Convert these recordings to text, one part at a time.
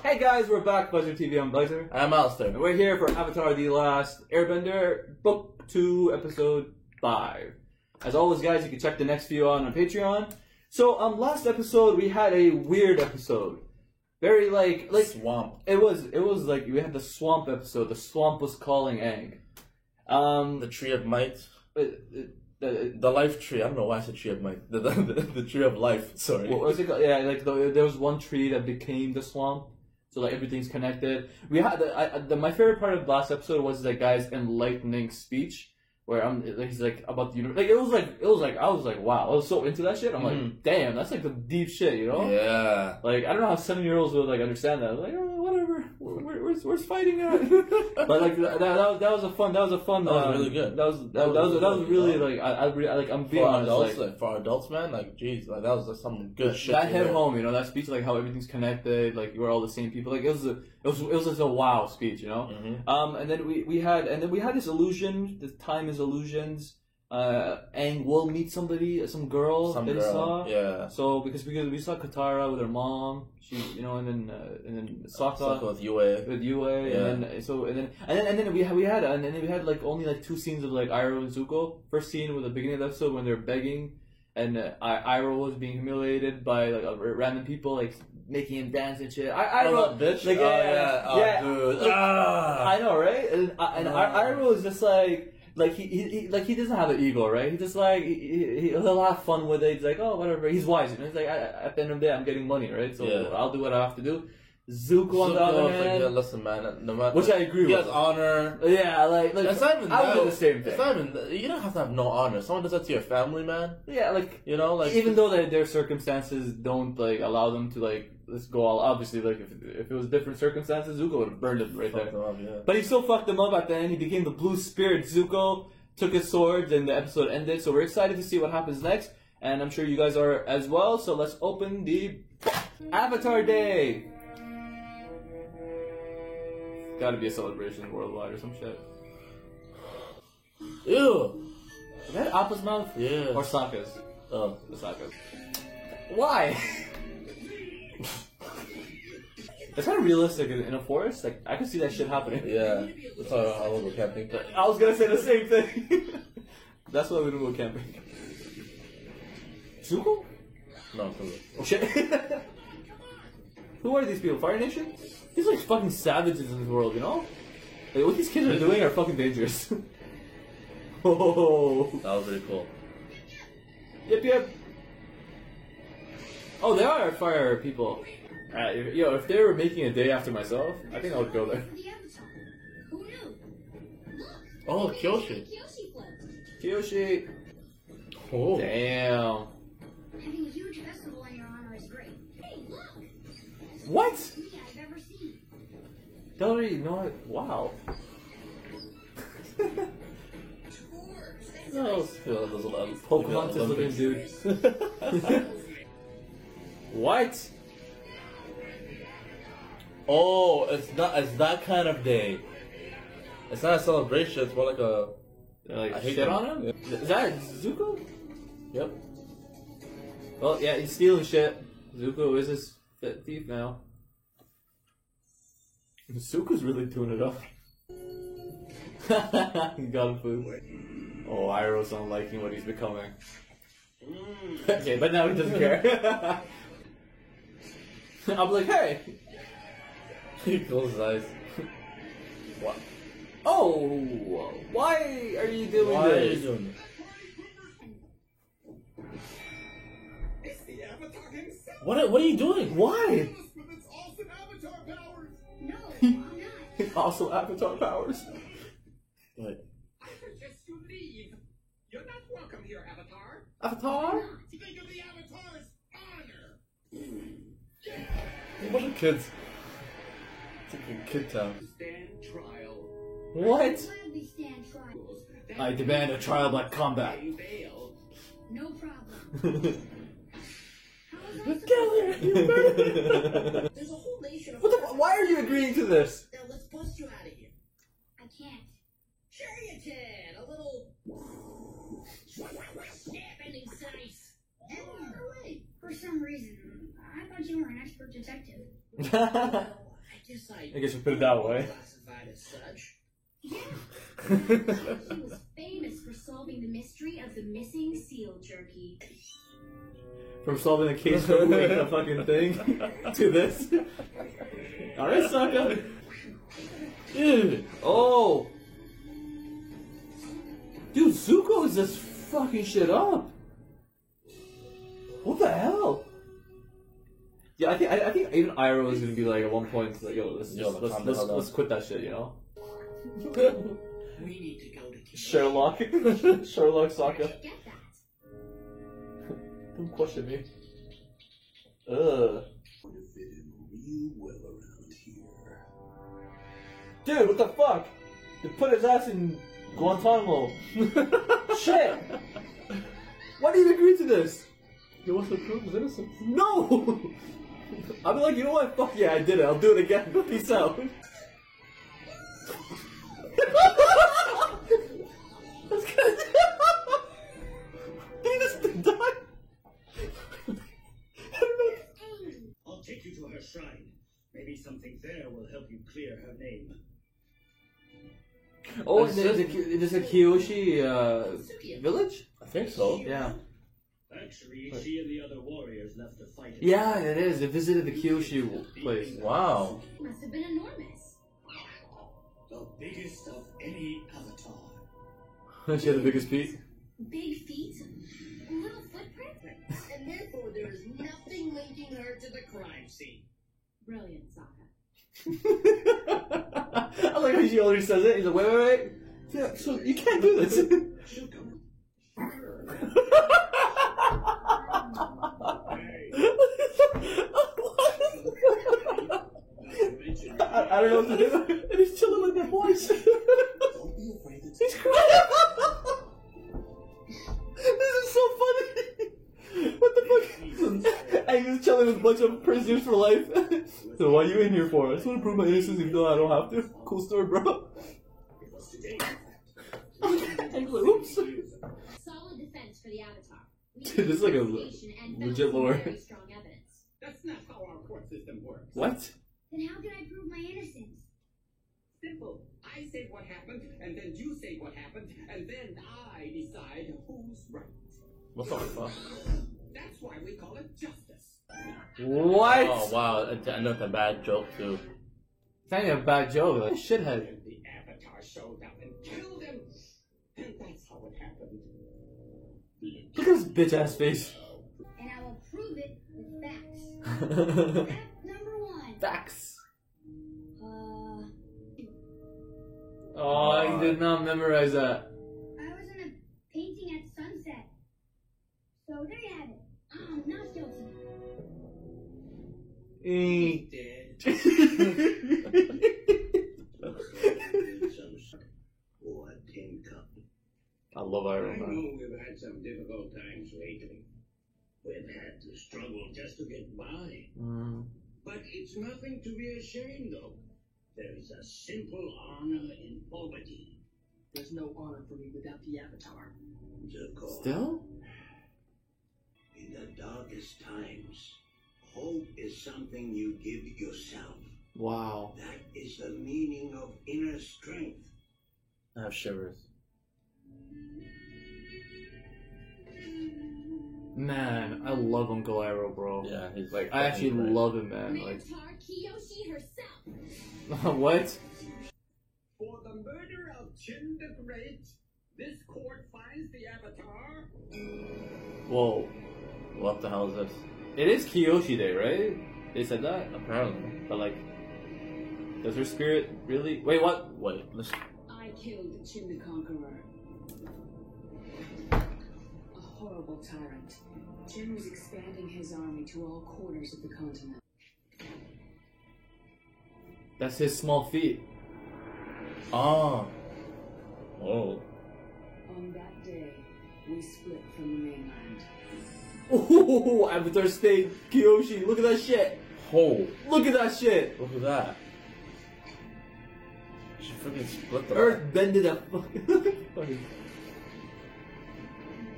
Hey guys, we're back, Buzzer TV. I'm Buzzer. I'm Alistair. And we're here for Avatar The Last Airbender, Book 2, Episode 5. As always, guys, you can check the next few on Patreon. So, last episode, we had a weird episode. Very, like... Swamp. It was like, we had the swamp episode. The swamp was calling Aang. The Tree of Might. The Life Tree. I don't know why I said Tree of Might. The Tree of Life, sorry. What was it called? Yeah, like, there was one tree that became the swamp. So, like, everything's connected. We had my favorite part of the last episode was that guy's enlightening speech, where he's like about the universe. Like, it was like I was like, wow, I was so into that shit. I'm like, damn, that's like the deep shit, you know? Yeah. Like, I don't know how 7-year-olds would like understand that. I was like, oh, whatever, where's fighting at? But like that was a fun. That was really good. That was really like I'm being for honest. Adults, like for adults, man, like jeez, like that was like some good shit. That hit home, you know. That speech, like how everything's connected, like we're all the same people. Like it was just a wow speech, you know. Mm-hmm. And then we had this illusion. The time is illusions. Aang will meet some girl that he saw. Yeah. So because we saw Katara with her mom, she, you know, and then Sokka with Yue. Yeah. and then we had like only like 2 scenes of like Iroh and Zuko. First scene was the beginning of the episode when they're begging, and Iroh was being humiliated by like random people like making him dance and shit. Iroh, bitch. like, Dude. Like, I know, right? And Iroh is just like he doesn't have an ego, right? He just like he'll have fun with it. He's like, oh, whatever. He's wise, you know. He's like, at the end of the day, I'm getting money, right? So I'll do what I have to do. Zuko on the other hand, yeah, listen, man. No matter, which I agree with. He has honor. Yeah, like it's not even I would do the same thing. It's not even. You don't have to have no honor. Someone does that to your family, man. Yeah, like, you know, like even though their circumstances don't like allow them to like let's go all. Obviously, like if it was different circumstances, Zuko would have burned him right there. Up, yeah. But he still fucked them up at the end. He became the blue spirit. Zuko took his sword, and the episode ended. So we're excited to see what happens next, and I'm sure you guys are as well. So let's open the Avatar Day. Gotta be a celebration worldwide or some shit. Ew. Is that Appa's mouth? Yeah. Or Sokka's? Oh, the Sokka's. Why? It's kind of realistic in a forest. Like I could see that shit happening. Yeah. That's how I will go camping. I was gonna say the same thing. That's why we don't go camping. Zuko? No, oh shit. Who are these people? Fire Nation? These are like fucking savages in this world, you know? Like, what these kids are doing are fucking dangerous. Oh. That was really cool. Yep. Oh, they are fire people. If they were making a day after myself, I think I would go there. Oh, Kyoshi. Kyoshi. Oh. Damn. Having a huge festival in your honor is great. Hey, look! What? I've ever seen. Don't already know it. Wow. No, there's a lot of Pocahontas looking dude. What? Oh, it's that kind of day. It's not a celebration, it's more like a... Like shit on him? Yeah. Is that Zuko? Yep. Well, yeah, he's stealing shit. Zuko is his thief now. Zuko's really doing it up. He got him food. Oh, Iroh's not liking what he's becoming. Okay, but now he doesn't care. I'm like, hey! He closed his eyes. What? Oh! Why are you doing Why this? are you doing this? It's the Avatar himself. What are you doing? Why? With its awesome Avatar powers. No, I'm not. Also Avatar powers. Wait. I suggest you leave. You're not welcome here, Avatar. Avatar? Think of the Avatar's honor. A bunch of kids. It's like a kid town. Stand trial. What? Gladly stand trial. I demand a trial by combat. Bail. No problem. Together, you murdered. There's a whole nation of... What the? Why are you agreeing to this? Now let's bust you out of here. I can't. Sure you can. A little... snapping slice. Wait, for some reason, I thought you were an expert detective. I guess you put it that way. Classified as such. Yeah. He was famous for solving the mystery of the missing seal jerky. From solving a case from making a fucking thing to this. Alright, Sokka. Dude. Oh. Dude, Zuko is just fucking shit up. What the hell? Yeah, I think even Iroh is gonna be like at one point it's like, yo, let's quit that shit, you know? We need to go to Sherlock. Sherlock Sokka. Get that. Don't question me. Ugh. fit in real well around here. Dude, what the fuck? They put his ass in Guantanamo. Shit! Why did you agree to this? He wants to prove his innocence. No! I'll be like, you know what? Fuck yeah, I did it. I'll do it again. Peace out. That's good. Did he just die? I don't know. I'll take you to her shrine. Maybe something there will help you clear her name. Oh, and there's a Kyoshi village? I think so. Yeah. Actually, she and the other warriors left to fight. Yeah, it is. They visited the Kyoshi place. Wow. Must have been enormous. The biggest of any avatar. She had the biggest feet. Big feet, little footprints. And therefore there is nothing linking her to the crime scene. Brilliant, Sokka. I like how she already says it. He's like, wait. Yeah, so you can't do this. She'll come. I don't know what to do. And he's chilling like that voice. Don't be afraid it's He's crying. This is so funny. What the fuck? And he's chilling with a bunch of prisoners for life. So what are you in here for? I just want to prove my innocence even though I don't have to. Cool story, bro. It was today. And he's like, oops. Solid defense for the Avatar. We Dude, this is like a investigation and found legit some lore. very strong evidence. That's not how our court system works. What? Then how can I prove my innocence? Simple. I say what happened, and then you say what happened, and then I decide who's right. What the fuck? That's why we call it justice. What? Oh wow, I know it's a bad joke too. It's not even a bad joke. Like, shithead. And the Avatar showed up and killed him, and that's how it happened. Look at his bitch ass face. And I will prove it with facts. Facts. Fact number 1. Oh, he did not memorize that. I was in a painting at sunset. So there you have it. I'm not guilty. Dead. Or a tin cup. I love I Iron Man. know we've had some difficult times lately. We've had to struggle just to get by. But it's nothing to be ashamed of. There is a simple honor in poverty. There's no honor for me without the Avatar. Zuko, Still? in the darkest times, hope is something you give yourself. Wow. That is the meaning of inner strength. I have shivers. Man, I love Uncle Iroh, bro. Yeah, he's Like, I actually great. love him, man. Like, Avatar Kyoshi herself. what? for the murder of Chin the Great, this court finds the Avatar. Whoa. What the hell is this? It is Kyoshi Day, right? They said that? Apparently. But, like, does her spirit really. Wait, what? Wait, listen. I killed Chin the Conqueror. A horrible tyrant. Chin was expanding his army to all corners of the continent. That's his small feet. Oh. Oh. On that day, we split from the mainland. Ooh, Avatar State, Kyoshi, look at that shit. Oh. Look at that shit. Look at that. She freaking split the Earth bended a fucking.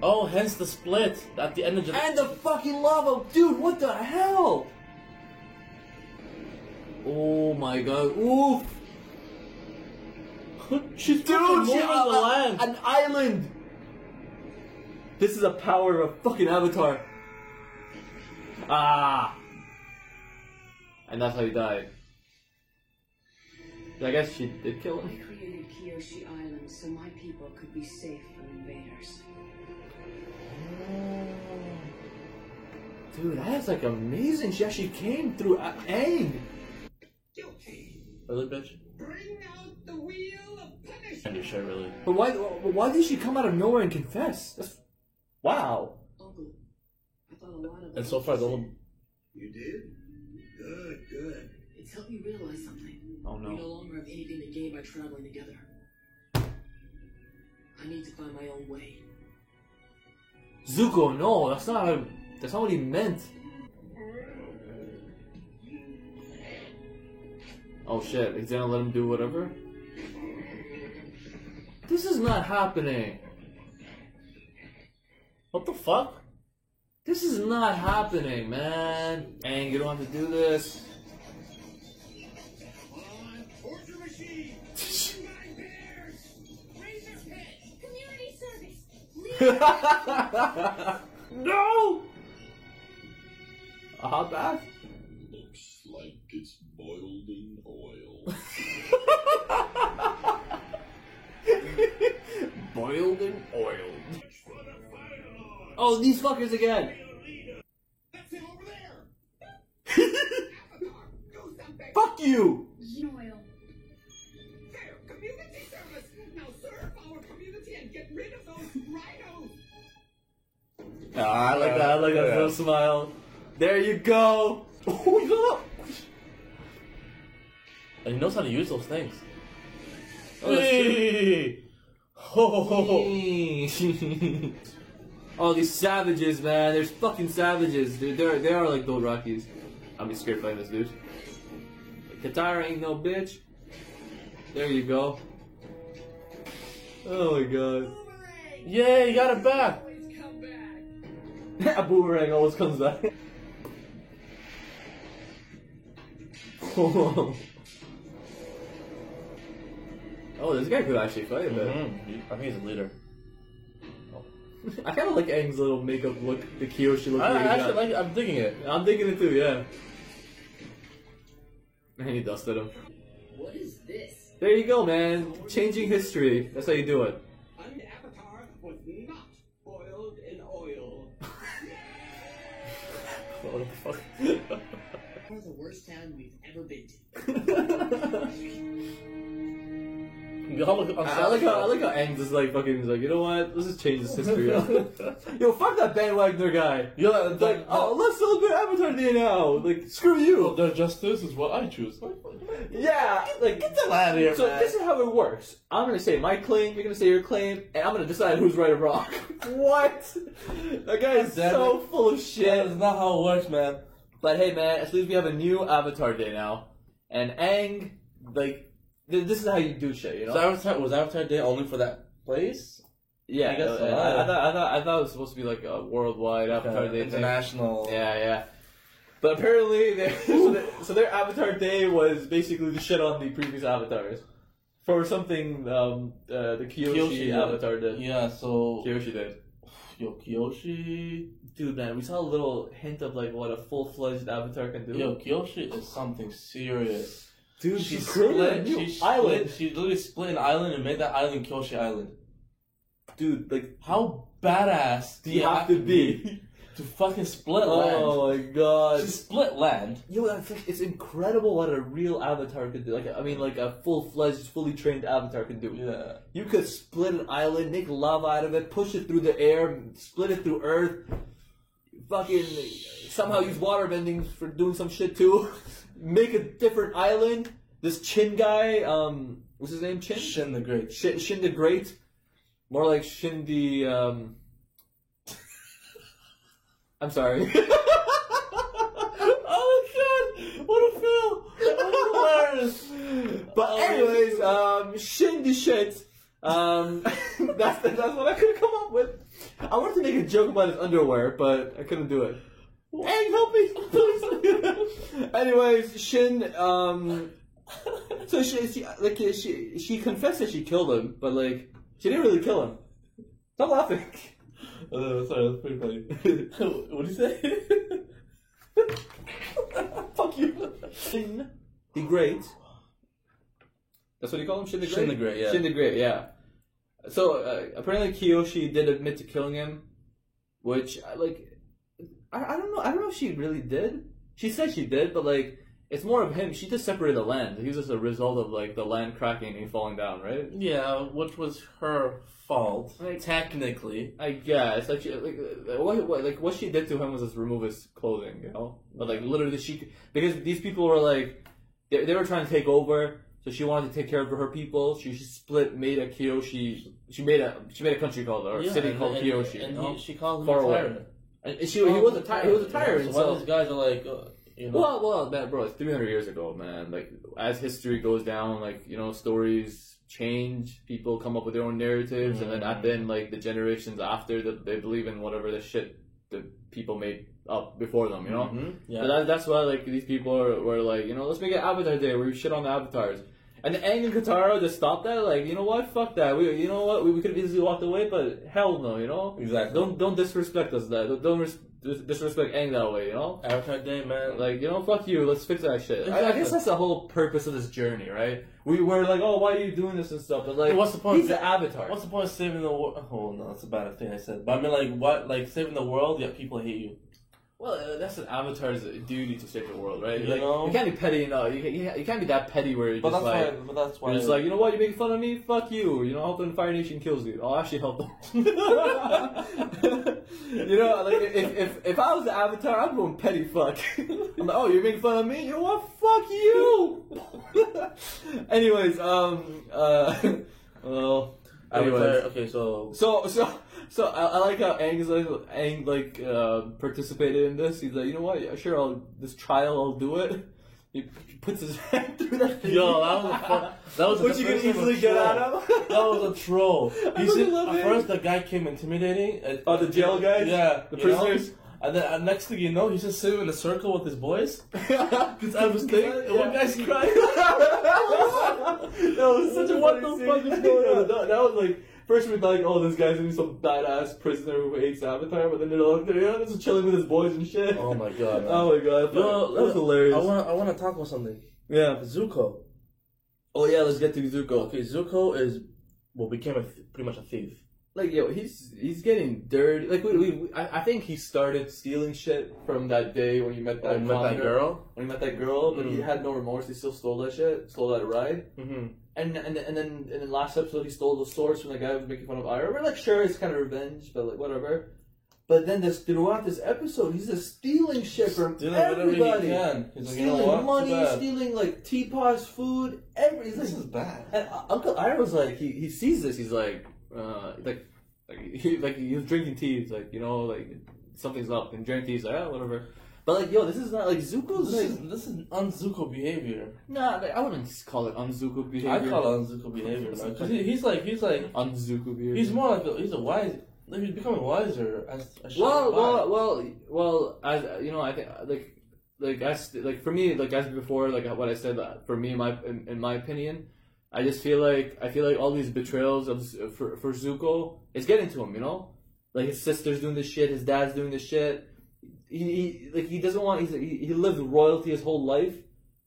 Oh, hence the split at the end of the. And the fucking lava, dude. What the hell? Oh my god. Oof. She's Dude, moving the land. An island. This is a power of a fucking avatar. Ah. And that's how he died. I guess she did kill I him. created Kyoshi Island so my people could be safe from invaders. Dude, that is like amazing. She actually came through Aang. Guilty. Really, bitch? Bring out the wheel of punishment. Candy shit, really. But why did she come out of nowhere and confess? Wow. Uncle, I thought a lot of And so far, the whole. You did? Good, good. It's helped me realize something. Oh We no no. longer have anything to gain by traveling together. I need to find my own way. Zuko, no, that's not what he meant. Oh shit, he's gonna let him do whatever? This is not happening. What the fuck? This is not happening, man. Aang, you don't have to do this. On, torture machine. My bears. Razor's head. Community service. No! A hot bath? Looks like it's boiled in oil. Boiled in oil. For the fire lord. Oh, these fuckers again. That's him over there. Avatar, do something. Fuck you! Oil. There, community service. Now serve our community and get rid of those rhinos. Ah, I like that. I like that little smile. There you go. Oh, look. And he knows how to use those things. Oh, that's true. Hey! Ho, ho, ho, ho. Oh, these savages, man. There's fucking savages, dude. They are like those Rockies. I'm just scared fighting this dude. Katara ain't no bitch. There you go. Oh my god. Yay, you got it back! Always come back. A boomerang always comes back. Oh, this guy could actually fight a bit. I think he's a leader. I kind of like Aang's little makeup look, the Kyoshi look. I that he actually got. like it. I'm digging it. I'm thinking it too, yeah. And he dusted him. What is this? There you go, man. Changing history. That's how you do it. An avatar was not boiled in oil. What the fuck? We're the worst town we've ever been to. We all look on I like how Aang just like fucking is like, you know what? Let's just change this history. Yo, fuck that bandwagoner guy. Yeah, Like, oh, let's celebrate Avatar Day now. Like, screw you. their justice is what I choose. Yeah, like Get the hell out of here, so man. this is how it works. I'm gonna say my claim, you're gonna say your claim, and I'm gonna decide who's right or wrong. What? That guy is Damn so full of shit. That is not how it works, man. But hey, man, at least we have a new Avatar Day now, and Aang, like, this is how you do shit, you know? Was Avatar Day only for that place? Yeah, I guess so, I yeah. thought it was supposed to be like a worldwide Avatar Day thing. International. Yeah. But apparently, so their Avatar Day was basically the shit on the previous avatars for something the Kyoshi Avatar did. Yeah, so Kyoshi did. Yo, Kyoshi. Dude, man, we saw a little hint of like what a full-fledged Avatar can do. Yo, Kyoshi is something serious. Dude, She created a new island. She literally split an island and made that island Kyoshi Island. Dude, like, How badass do you have to be? to fucking split land? Oh my god. She split land. Yo, that's like, it's incredible what a real Avatar could do. Like, I mean, like a full-fledged, fully trained Avatar can do. Yeah. You could split an island, make lava out of it, push it through the air, split it through Earth, fucking somehow use water bending for doing some shit too. Make a different island. This Chin guy, what's his name? Chin? Shin the Great. Shin the Great. More like Shin the, I'm sorry. Oh my god! What a film! That's hilarious! But anyways, Shin the shit. That's what I could come up with. I wanted to make a joke about his underwear, but I couldn't do it. Aang, help me, please. Anyways, Shin, so she confessed that she killed him, but like she didn't really kill him. Stop laughing. Sorry, that's pretty funny. What did you say? Fuck you. Shin the Great. That's what you call him, Shin the Great. Shin the Great, yeah. Shin the Great, yeah. So apparently Kyoshi did admit to killing him, which I don't know. I don't know if she really did. She said she did, but like it's more of him. She just separated the land. He was just a result of like the land cracking and falling down, right? Yeah, which was her fault, Like, technically. I guess like what she did to him was just remove his clothing, you know. But like literally, because these people were like they were trying to take over. So she wanted to take care of her people. She made a Kyoshi. She made a country called or a city called Kyoshi. And she called him Far a away. tyrant. And he was a tyrant. He was a tyrant. So why these guys are like, you know? Well, man, bro, it's 300 years ago, man. Like as history goes down, like you know, stories change. People come up with their own narratives, and then at the end, like the generations after, that they believe in whatever the shit the people made up before them. You know. Mm-hmm. Yeah. So that's why like these people were like, you know, let's make an Avatar Day where we shit on the avatars. And Aang and Katara just stopped that, like, you know what, fuck that. You know what, we could have easily walked away, but hell no, you know. Exactly. Don't disrespect us that. Don't disrespect Aang that way, you know. Avatar Day, man. Like, you know, fuck you. Let's fix that shit. Exactly. I guess that's the whole purpose of this journey, right? We were like, oh, why are you doing this and stuff? But like, what's the point? He's the Avatar. What's the point of saving the world? Oh no, that's a bad thing I said. But I mean, like, what? Like saving the world, yet people hate you. Well, that's an Avatar's duty to save the world, right? You Like, know? you can't be petty, you can't be that petty where you're But just that's like, why. But that's why. you're just like, you know what, you making fun of me? Fuck you. You know, I'll help when Fire Nation kills you. I'll actually help them. You know, like, if I was the Avatar, I'm going petty fuck. I'm like, oh, you're making fun of me? You know what? Fuck you! Anyways, well, Avatar. anyways. Okay, so So I like how Aang participated in this. He's like, you know what? Yeah, sure, this trial, I'll do it. He puts his hand through that thing. yo, that was Which you can easily get out of. That was a troll. I You see, love at it. first the guy came intimidating. Oh, the jail guys? Yeah, The you know? prisoners? And then next thing you know, he's just sitting in a circle with his boys. Because I was thinking, and one guy's crying. That was such a What funny the fuck scene. is going on? That was like, first we thought like, oh, this guy's gonna be some badass prisoner who hates Avatar, but then they're like, you know, just chilling with his boys and shit. Oh my god. Man. Oh my god, that was hilarious. I want to talk about something. Yeah. Zuko. Oh yeah, let's get to Zuko. Okay, Zuko became pretty much a thief. Like, yo, he's getting dirty. Like, I think he started stealing shit from that day when he met that girl. When he met that girl, but he had no remorse. He still stole that shit, stole that ride. Mm-hmm. And then in the last episode, he stole the swords from the guy who was making fun of Iroh. We're like, sure, it's kind of revenge, but like, whatever. But then throughout this episode, he's just stealing shit from everybody. He's Stealing money, stealing like teapots, food, everything. This is bad. And Uncle Iroh's like, he sees this. He's like, he was drinking tea. He's like, you know, like something's up. And drank tea. He's like, oh, whatever. But like, yo, this is not like Zuko's. This is un-Zuko behavior. Nah, like, I wouldn't call it un-Zuko behavior. I call it un-Zuko behavior, man. Because he's like un-Zuko behavior. He's more like he's a wise. Like, he's becoming wiser as well. As you know, I think like for me, like as before, like what I said. For me, in my opinion, I feel like all these betrayals for Zuko, it's getting to him. You know, like his sister's doing this shit, his dad's doing this shit. He doesn't want. He lived royalty his whole life.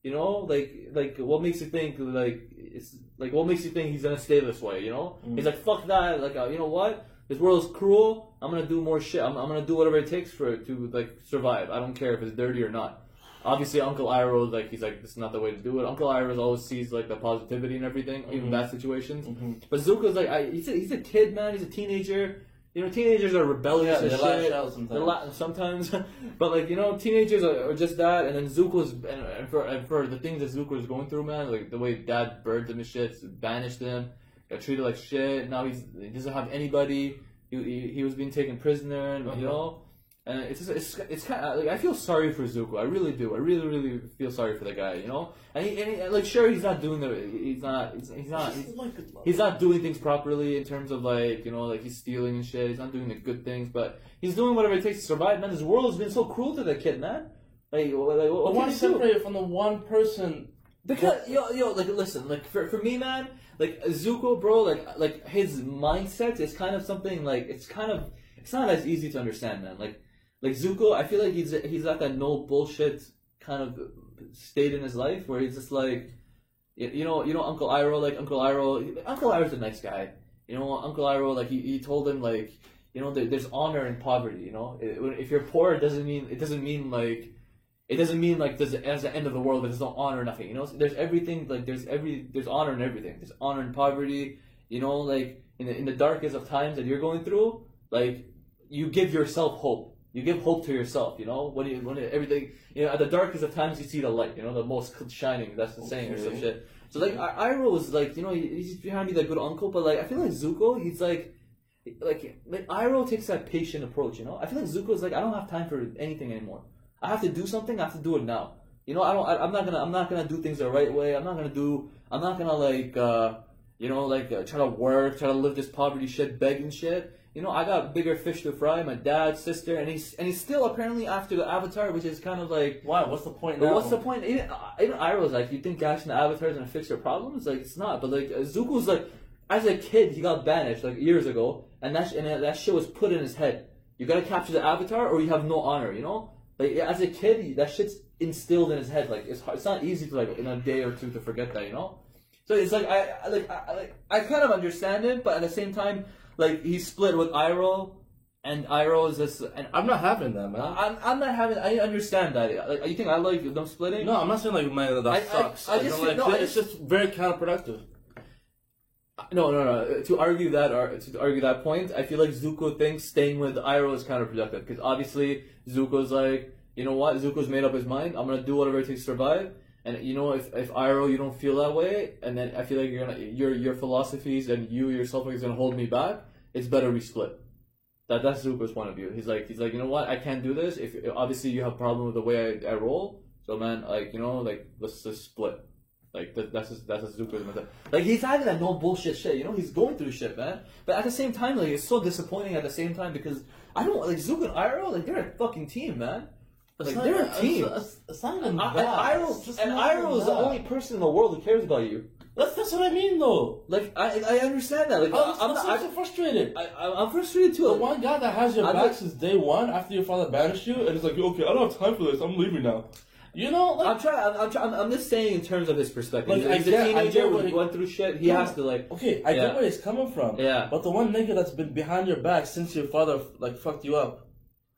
You know, like what makes you think what makes you think he's gonna stay this way? You know, he's like, fuck that. Like, you know what? This world is cruel. I'm gonna do more shit. I'm gonna do whatever it takes to like survive. I don't care if it's dirty or not. Obviously, Uncle Iroh, like, he's like, this is not the way to do it. Uncle Iroh always sees like the positivity in everything, even bad situations. But Zuko's like, he's a kid, man. He's a teenager. You know, teenagers are rebellious and they shit. lash out Sometimes, but like, you know, teenagers are just that. And then Zuko's and for the things that Zuko is going through, man, like the way Dad burned him and shit, banished him. Got treated like shit. Now he doesn't have anybody. He was being taken prisoner, and you know. And it's kind of like I feel sorry for Zuko. I really do. I really feel sorry for the guy. You know, and he like sure he's not doing he's not doing things properly in terms of like, you know, like he's stealing and shit. He's not doing the good things, but he's doing whatever it takes to survive. Man, this world has been so cruel to the kid, man. Like what why can you separate do? from the one person? Because like listen, like for me, man, like Zuko, bro, like his mindset is kind of something like it's not as easy to understand, man. Like Zuko, I feel like he's at that no bullshit kind of state in his life where he's just like, you know Uncle Iroh, Uncle Iroh's a nice guy. You know, Uncle Iroh, like he told him like, you know, there's honor in poverty. You know, if you're poor, it doesn't mean like there's the end of the world. There's no honor, nothing. You know, so there's everything. Like there's honor in everything. There's honor in poverty. You know, like in the darkest of times that you're going through, like you give yourself hope. You give hope to yourself. You know, when everything, you know, at the darkest of times you see the light. You know, the most shining. That's the saying or some shit. So like Iroh was like, you know, he's behind me, that good uncle. But like I feel like Zuko, he's like Iroh takes that patient approach. You know, I feel like Zuko's like, I don't have time for anything anymore. I have to do something. I have to do it now. You know, I'm not gonna do things the right way. I'm not gonna like try to work, try to live this poverty shit, begging shit. You know, I got bigger fish to fry. My dad, sister, and he's still apparently after the Avatar, which is kind of like, why? What's the point? But what's the point? Even Iroh's like, you think gashing the Avatar is gonna fix your problems? Like, it's not. But like Zuko's like, as a kid, he got banished like years ago, and that shit was put in his head. You gotta capture the Avatar, or you have no honor. You know. Like as a kid, that shit's instilled in his head. Like it's hard, it's not easy to like in a day or two to forget that, you know. So it's like I kind of understand it, but at the same time, like he's split with Iroh, and Iroh is just. And I'm not having that, man. I'm not having. I understand that. Like you think I like them splitting? No, I'm not saying like man that sucks. It's just very counterproductive. No. To argue that point, I feel like Zuko thinks staying with Iroh is counterproductive because obviously Zuko's like, you know what? Zuko's made up his mind. I'm gonna do whatever it takes to survive. And you know, if Iroh you don't feel that way, and then I feel like your philosophies and you yourself is gonna hold me back. It's better we split. That's Zuko's point of view. He's like, you know what? I can't do this. If obviously you have a problem with the way I roll, so man, like, you know, like let's just split. Like that's a Zuko's method. Like he's having that no bullshit shit, you know. He's going through shit, man. But at the same time, like it's so disappointing. At the same time, because I don't like Zuko and Iroh. Like they're a fucking team, man. Like they're a team. It's not even that. Iroh is the only person in the world who cares about you. That's what I mean, though. Like I understand that. Like I'm so frustrated. I'm frustrated too. The one guy that has your back since day one after your father banished you, and it's like, okay, I don't have time for this. I'm leaving now. You know, like, I'm just saying in terms of his perspective. Like, he's a teenager who went through shit. He has to like. Okay, I get where he's coming from. Yeah. But the one nigga that's been behind your back since your father like fucked you up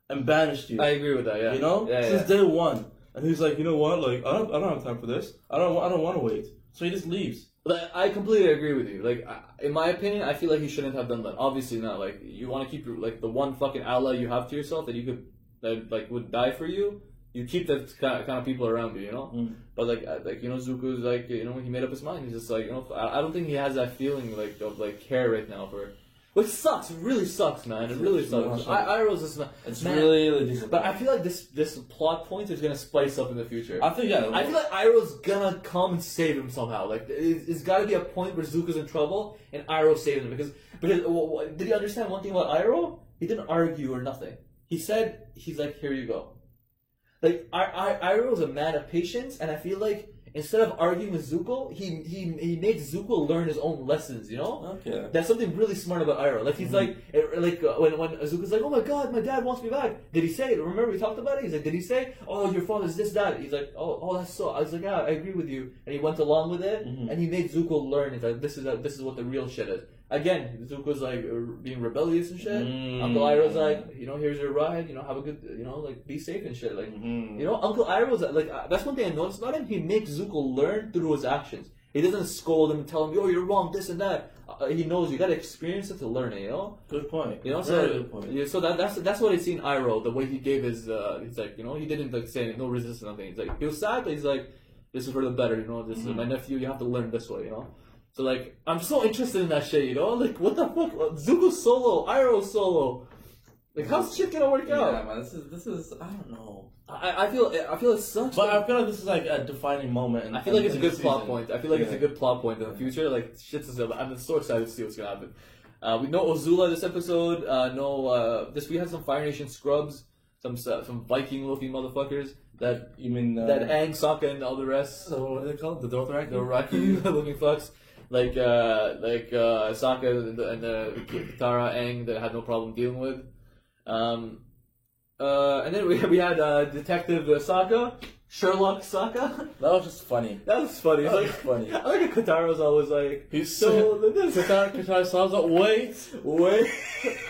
and banished you. I agree with that. Yeah. You know, since day one, and he's like, you know what? Like, I don't have time for this. I don't want to wait. So he just leaves. But I completely agree with you. Like, in my opinion, I feel like he shouldn't have done that. Obviously not. Like, you want to keep like the one fucking ally you have to yourself that you could that like would die for you. You keep that kind of people around you, you know. But like you know, Zuko's like, you know, he made up his mind. He's just like, you know, I don't think he has that feeling like of like care right now for, which sucks. It really sucks, man. It really sucks. Iroh's just, it's man, really. But I feel like this plot point is gonna spice up in the future. I think I feel like Iroh's gonna come and save him somehow. Like it's got to be a point where Zuko's in trouble and Iroh saves him because did you understand one thing about Iroh? He didn't argue or nothing. He said he's like, here you go. Like Iroh is a man of patience, and I feel like instead of arguing with Zuko, he made Zuko learn his own lessons. You know, okay. That's something really smart about Iroh. Like he's like when Zuko's like, oh my god, my dad wants me back. Did he say? Remember we talked about it? He's like, did he say, oh your father's this that? He's like, oh that's so. I was like, yeah, I agree with you, and he went along with it, and he made Zuko learn. He's like, this is what the real shit is. Again, Zuko's like being rebellious and shit. Uncle Iroh's like, you know, here's your ride. You know, have a good, you know, like be safe and shit. Like, you know, Uncle Iroh's like that's one thing I noticed about him. He makes Zuko learn through his actions. He doesn't scold him and tell him, "Yo, you're wrong, this and that." He knows you got to experience it to learn it. You know. Good point. You know, very good point. Yeah, so that's what I see in Iroh. The way he gave his, he's like, you know, he didn't like say no resistance, nothing. He's like, he was sad, but he's like, this is for the better. You know, this is my nephew. You have to learn this way. You know. So like, I'm so interested in that shit, you know? Like, what the fuck? Zuko solo, Iroh solo. Like, how's shit gonna work out? Yeah, man. This is. I don't know. I feel it sucks. But I feel like this is like a defining moment. I feel like it's a good plot season. point. I feel like it's a good plot point in the future. Like, shit's is. I'm so excited to see what's gonna happen. We know Ozula this episode. We had some Fire Nation scrubs, some Viking looking motherfuckers that that Aang, Sokka, and all the rest. So what are they called? The Dothraki? The Rocky looking fucks. Like Sokka and Katara, Aang that I had no problem dealing with. And then we had Detective Sokka, Sherlock Sokka. That was just funny. That was funny. That was funny. I like how Katara's always like, He's so. Katara sounds like, wait.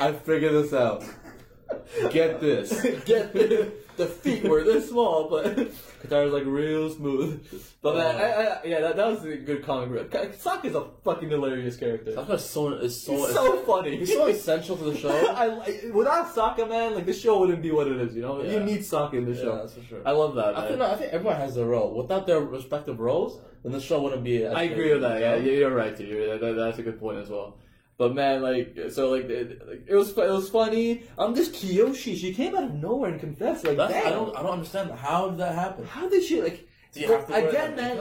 I figured this out. Get this. Get this. The feet were this small, but Katara's like real smooth. But man, that was a good comic book. Sokka's a fucking hilarious character. Sokka is so funny. He's so essential to the show. Without Sokka, man, like the show wouldn't be what it is. You know, you need Sokka in the show. Yeah, that's for sure. I love that. Man. I think everyone has their role. Without their respective roles, then the show wouldn't be. I agree with that. Yeah, you're right. That's a good point as well. But man, it was funny. This Kyoshi, she came out of nowhere and confessed. Like, I don't understand how did that happen. How did she like? Do you have to again, man?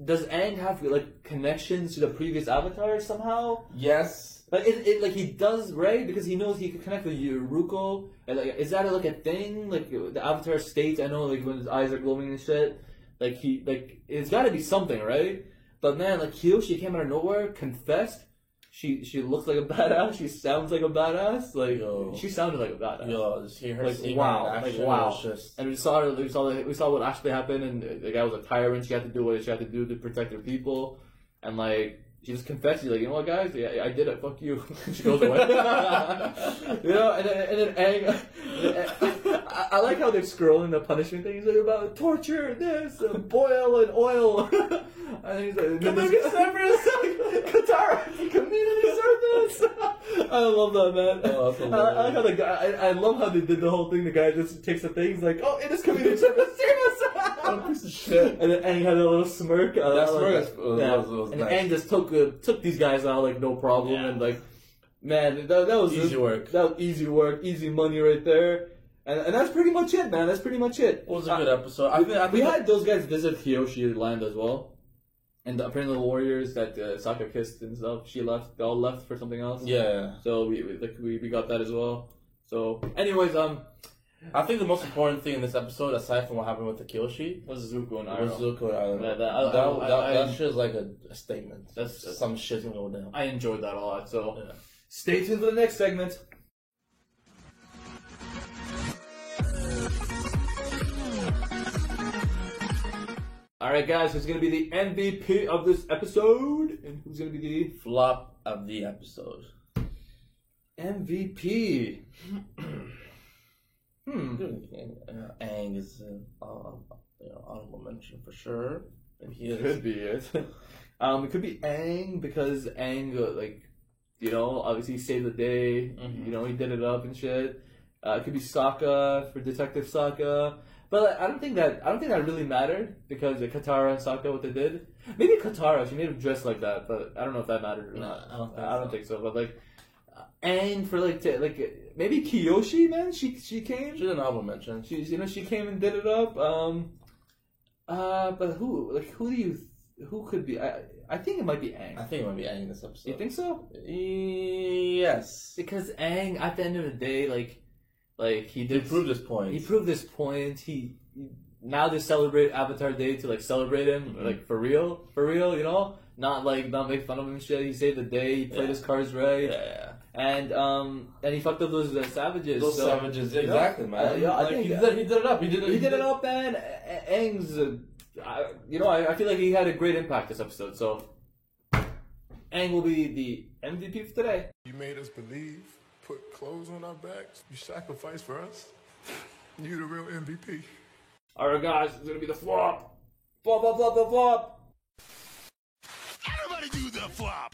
Does Aang have like connections to the previous avatars somehow? Yes. Like he does, right? Because he knows he can connect with Yuruko. And like, is that like a thing? Like the avatar states, I know, like when his eyes are glowing and shit. It's got to be something, right? But man, like Kyoshi came out of nowhere, confessed. She looks like a badass. She sounds like a badass. Like she sounded like a badass. Yo, just hear her like singing wow, in action, like wow. just... And we saw what actually happened, and the guy was a tyrant. She had to do what she had to do to protect her people, and like she just confessed. She's like, you know what, guys, yeah, I did it. Fuck you. She goes away. You know, and then Aang. I like how they're scrolling the punishment things like about torture, this, boil and oil. And he's like, community service, Katara, community service. I love that, man. Oh, I like how the guy. I love how they did the whole thing. The guy just takes the thing. He's like, oh, it is community service. What a piece of shit. And then Aang had a little smirk. That smirk was and nice. Aang just took these guys out like no problem, and like, man, that was Easy work. That was easy work, easy money right there. And that's pretty much it, man. That's pretty much it. It was a good episode. We had those guys visit Kyoshi land as well. And apparently the warriors that Sokka kissed and stuff, they all left for something else. Yeah. So we got that as well. So anyways, I think the most important thing in this episode, aside from what happened with the Kyoshi, was Zuko and was Iroh. Zuko and Iroh. That shit is like a statement. That's some shit's gonna go down. I enjoyed that a lot. So stay tuned for the next segment. Alright guys, who's going to be the MVP of this episode? And who's going to be the flop of the episode? MVP. Aang is honorable mention for sure. And he could be it. It could be Aang because Aang, obviously he saved the day. Mm-hmm. You know, he did it up and shit. It could be Sokka for Detective Sokka. But I don't think that really mattered because Katara and Sokka, what they did. Maybe Katara, she made him dress like that, but I don't know if that mattered or not. I don't think so. But and for maybe Kyoshi, man, she came. She's an honorable mention. She came and did it up. But who could be? I think it might be Aang. I think it might be Aang in this episode. You think so? Yes. Because Aang, at the end of the day, he proved this point. He proved this point. Now they celebrate Avatar Day to celebrate him, for real, you know, not make fun of him and shit. He saved the day. He played his cards right. Yeah. And he fucked up those savages. Savages, exactly, man. I think he did it up. He did it up, man. Aang's, I feel like he had a great impact this episode. So Aang will be the MVP for today. You made us believe. Put clothes on our backs. You sacrificed for us. You the real MVP. Alright guys, it's gonna be the flop. Flop. Everybody do the flop.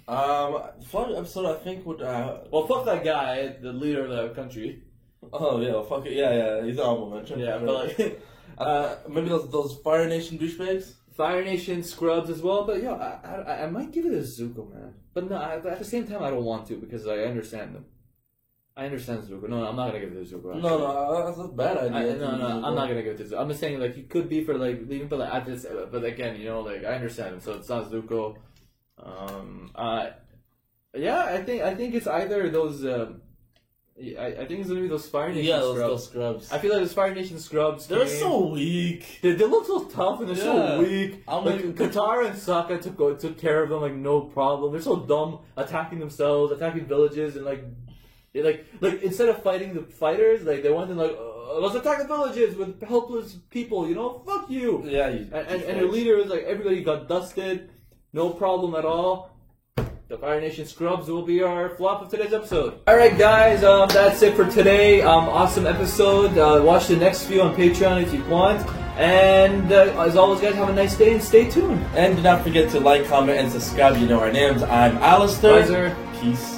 Flop episode I think would fuck that guy, the leader of the country. Oh yeah, fuck it. Yeah, he's an honorable mention. Yeah, but maybe those Fire Nation douchebags. Fire Nation Scrubs as well, but I might give it a Zuko, man. But no, at the same time, I don't want to because I understand them. I understand Zuko. No, I'm not gonna give it to Zuko. Actually. No, that's a bad idea. No, I'm not gonna give it to Zuko. I'm just saying, like, he could be for like leaving, but like at this, but again, you know, like I understand him, so it's not Zuko. Yeah, I think it's either those. I think it's gonna be those Fire Nation Scrubs. Those Scrubs. I feel like those Fire Nation Scrubs. They're so weak. They look so tough and they're so weak. Like Katara and Sokka took care of them like no problem. They're so dumb, attacking themselves, attacking villages, and like instead of fighting the fighters, like they went and like let's attack the villages with helpless people. You know, fuck you. Yeah. And their leader was like everybody got dusted, no problem at all. The Fire Nation Scrubs will be our flop of today's episode. Alright guys, that's it for today. Awesome episode. Watch the next few on Patreon if you want. And as always guys, have a nice day and stay tuned. And do not forget to like, comment, and subscribe. You know our names. I'm Alistair. Bye, sir. Peace.